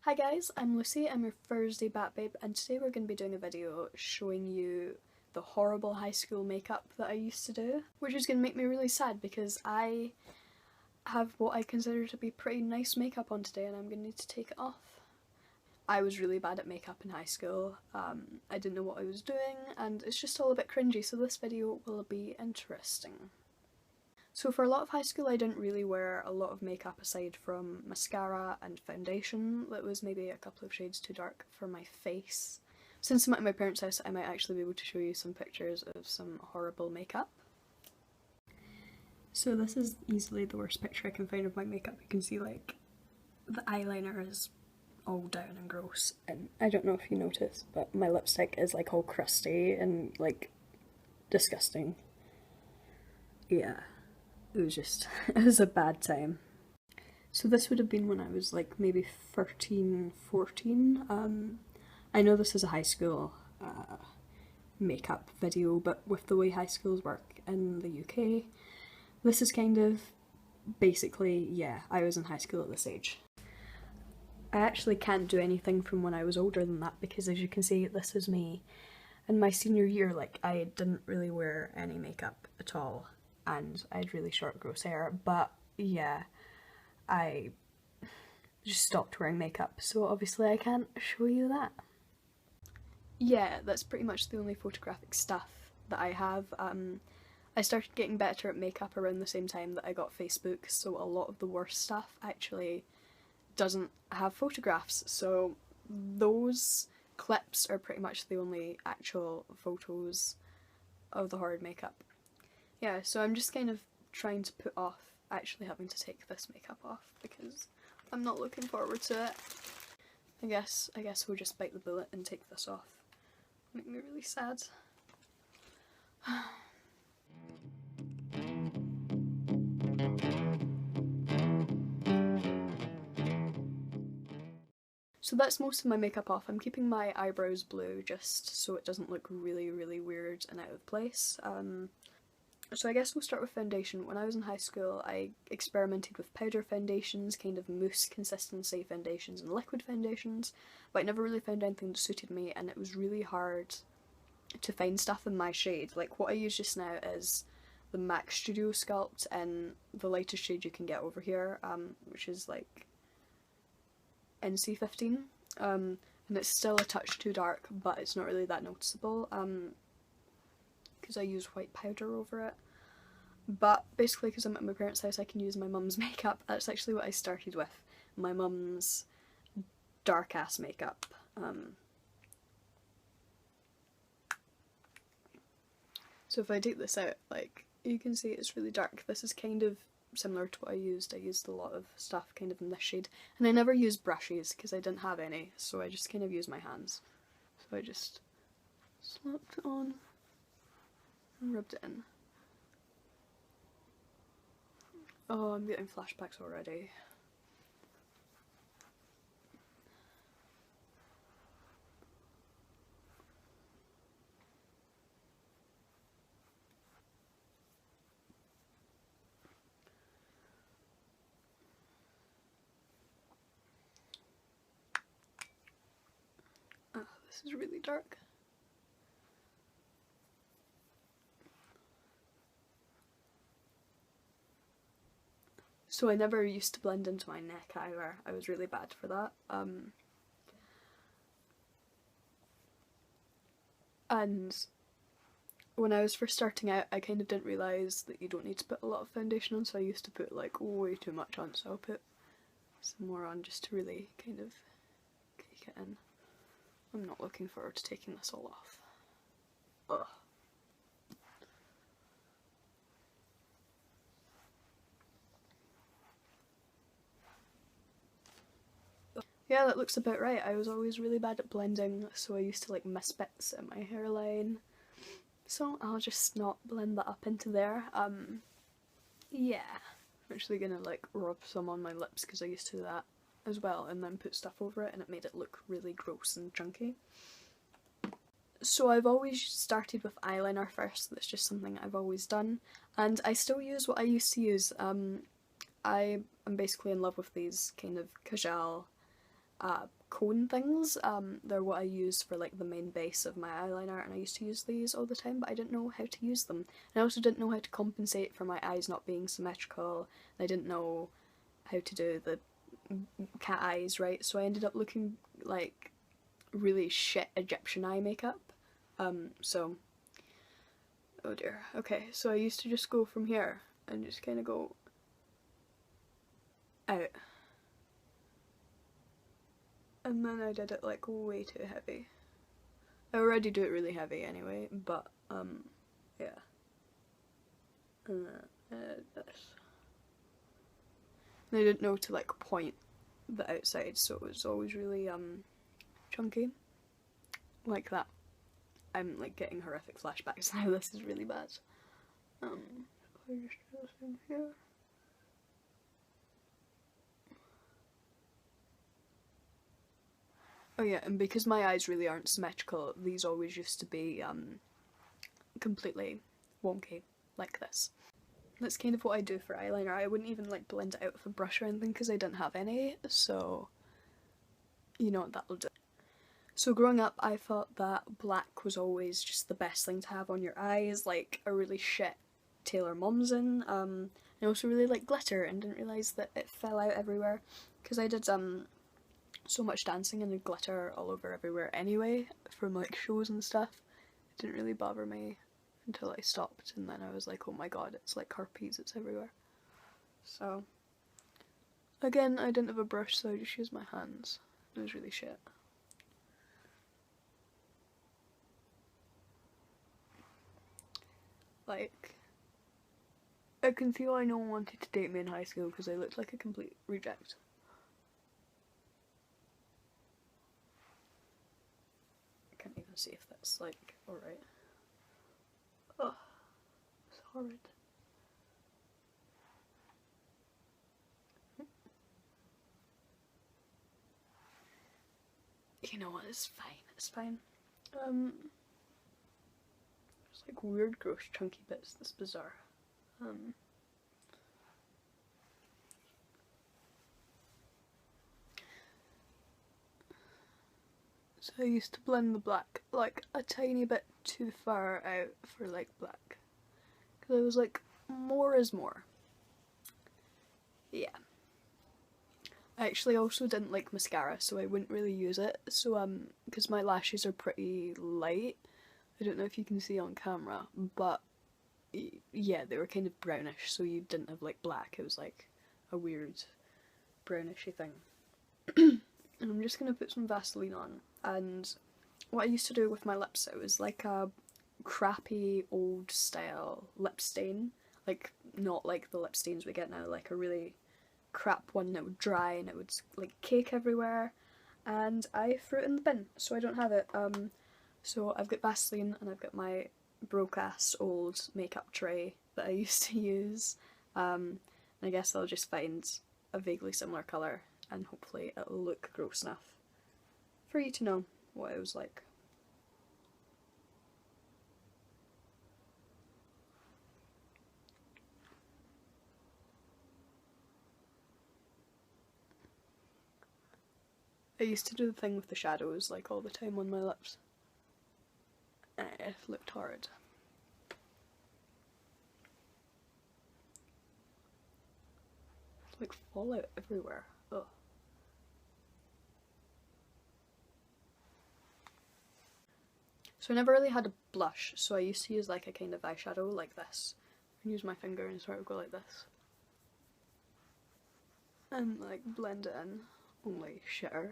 Hi guys, I'm Lucy, I'm your Thursday Bat Babe, and today we're going to be doing a video showing you the horrible high school makeup that I used to do, which is going to make me really sad because I have what I consider to be pretty nice makeup on today and I'm going to need to take it off. I was really bad at makeup in high school, I didn't know what I was doing and it's just all a bit cringy, so this video will be interesting. So for a lot of high school I didn't really wear a lot of makeup aside from mascara and foundation that was maybe a couple of shades too dark for my face. Since I'm at my parents' house I might actually be able to show you some pictures of some horrible makeup. So this is easily the worst picture I can find of my makeup. You can see like the eyeliner is all down and gross, and I don't know if you notice but my lipstick is like all crusty and like disgusting. Yeah. It was a bad time. So this would have been when I was like maybe 13, 14. I know this is a high school makeup video, but with the way high schools work in the UK, this is kind of basically, yeah, I was in high school at this age. I actually can't do anything from when I was older than that because as you can see, this is me in my senior year. Like I didn't really wear any makeup at all. And I had really short gross hair, but yeah, I just stopped wearing makeup, so obviously I can't show you that. Yeah, that's pretty much the only photographic stuff that I have. I started getting better at makeup around the same time that I got Facebook, so a lot of the worst stuff actually doesn't have photographs, so those clips are pretty much the only actual photos of the horrid makeup. Yeah, so I'm just kind of trying to put off actually having to take this makeup off because I'm not looking forward to it. I guess we'll just bite the bullet and take this off. Make me really sad. So that's most of my makeup off. I'm keeping my eyebrows blue just so it doesn't look really, really weird and out of place. So I guess we'll start with foundation. When I was in high school I experimented with powder foundations, kind of mousse consistency foundations and liquid foundations, but I never really found anything that suited me and it was really hard to find stuff in my shade. Like what I use just now is the MAC Studio Sculpt in the lightest shade you can get over here, which is like NC15, and it's still a touch too dark but it's not really that noticeable. Because I use white powder over it. But basically because I'm at my parents' house I can use my mum's makeup. That's actually what I started with, my mum's dark ass makeup. So if I take this out, like, you can see it's really dark. This is kind of similar to what I used. I used a lot of stuff kind of in this shade. And I never used brushes because I didn't have any, so I just kind of used my hands. So I just slapped it on and rubbed it in. Oh, I'm getting flashbacks already. Oh, this is really dark. So I never used to blend into my neck either. I was really bad for that. And when I was first starting out I kind of didn't realise that you don't need to put a lot of foundation on, so I used to put like way too much on, so I'll put some more on just to really kind of cake it in. I'm not looking forward to taking this all off. Ugh. Yeah, that looks about right. I was always really bad at blending, so I used to like miss bits in my hairline. So I'll just not blend that up into there. Yeah. I'm actually gonna like rub some on my lips because I used to do that as well, and then put stuff over it and it made it look really gross and chunky. So I've always started with eyeliner first. That's just something I've always done, and I still use what I used to use. I am basically in love with these kind of Kajal cone things. They're what I use for like the main base of my eyeliner, and I used to use these all the time, but I didn't know how to use them. And I also didn't know how to compensate for my eyes not being symmetrical, and I didn't know how to do the cat eyes right, so I ended up looking like really shit Egyptian eye makeup. So, oh dear. Okay, so I used to just go from here and just kind of go out. And then I did it like way too heavy. I already do it really heavy anyway, but yeah. And then I did this. And I didn't know to like point the outside, so it was always really chunky. Like that. I'm like getting horrific flashbacks now, this is really bad. I just do this in here. Oh yeah, and because my eyes really aren't symmetrical, these always used to be completely wonky, like this. That's kind of what I do for eyeliner. I wouldn't even like blend it out with a brush or anything because I didn't have any, so you know what that'll do. So growing up, I thought that black was always just the best thing to have on your eyes, like a really shit Taylor Momsen. I also really like glitter and didn't realise that it fell out everywhere because I did so much dancing and glitter all over everywhere anyway from like shows and stuff. It didn't really bother me until I stopped, and then I was like, oh my god, it's like herpes, it's everywhere. So again, I didn't have a brush, so I just used my hands. It was really shit. Like, I can see why no one wanted to date me in high school because I looked like a complete reject. I can't even see if that's like alright. Oh, it's horrid. You know what, it's fine, it's fine. It's like weird, gross, chunky bits, that's bizarre. So I used to blend the black like a tiny bit too far out for like black. Because I was like, more is more. Yeah. I actually also didn't like mascara, so I wouldn't really use it. So because my lashes are pretty light, I don't know if you can see on camera, but yeah, they were kind of brownish, so you didn't have like black, it was like a weird brownishy thing. And I'm just gonna put some Vaseline on, and what I used to do with my lips, it was like a crappy old style lip stain, like not like the lip stains we get now, like a really crap one that would dry and it would like cake everywhere, and I threw it in the bin, so I don't have it. So I've got Vaseline and I've got my broke-ass old makeup tray that I used to use. And I guess I'll just find a vaguely similar colour and hopefully it'll look gross enough for you to know what it was like. I used to do the thing with the shadows like all the time on my lips. It looked horrid. It's like fallout everywhere. Ugh. So I never really had a blush, so I used to use like a kind of eyeshadow like this. And use my finger and sort of go like this. And like blend it in, only shitter.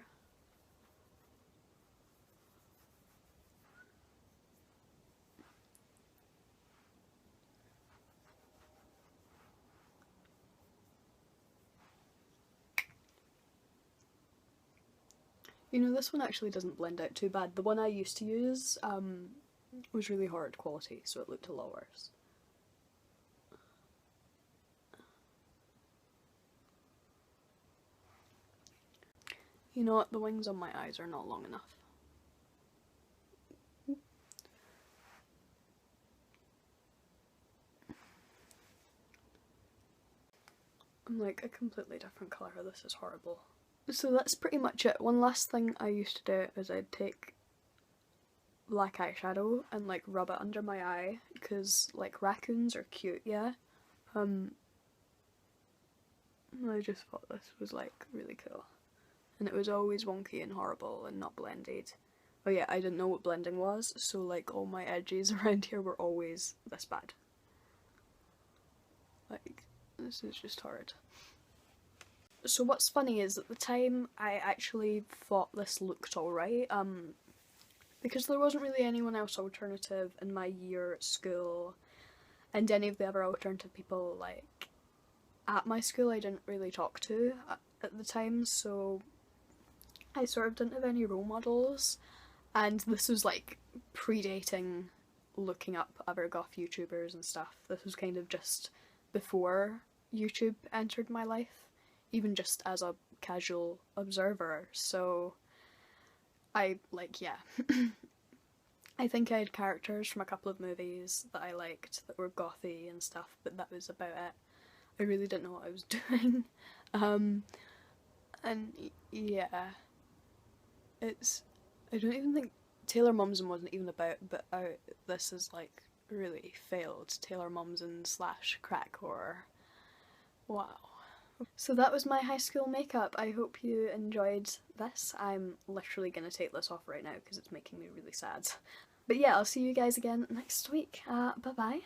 You know, this one actually doesn't blend out too bad. The one I used to use was really horrid quality, so it looked a lot worse. You know what, the wings on my eyes are not long enough. I'm like a completely different colour, this is horrible. So that's pretty much it. One last thing I used to do is I'd take black eyeshadow and like rub it under my eye, because like raccoons are cute, yeah? I just thought this was like really cool. And it was always wonky and horrible and not blended. Oh yeah, I didn't know what blending was, so like all my edges around here were always this bad. Like, this is just horrid. So what's funny is at the time I actually thought this looked alright, because there wasn't really anyone else alternative in my year at school, and any of the other alternative people like at my school I didn't really talk to at the time, so I sort of didn't have any role models, and this was like predating looking up other goth YouTubers and stuff. This was kind of just before YouTube entered my life, even just as a casual observer, so I, like, yeah. I think I had characters from a couple of movies that I liked that were gothy and stuff, but that was about it. I really didn't know what I was doing. And yeah, it's, I don't even think Taylor Momsen wasn't even about, but this is like really failed Taylor Momsen / crack horror. Wow. So that was my high school makeup. I hope you enjoyed this. I'm literally gonna take this off right now because it's making me really sad. But yeah, I'll see you guys again next week. Bye bye.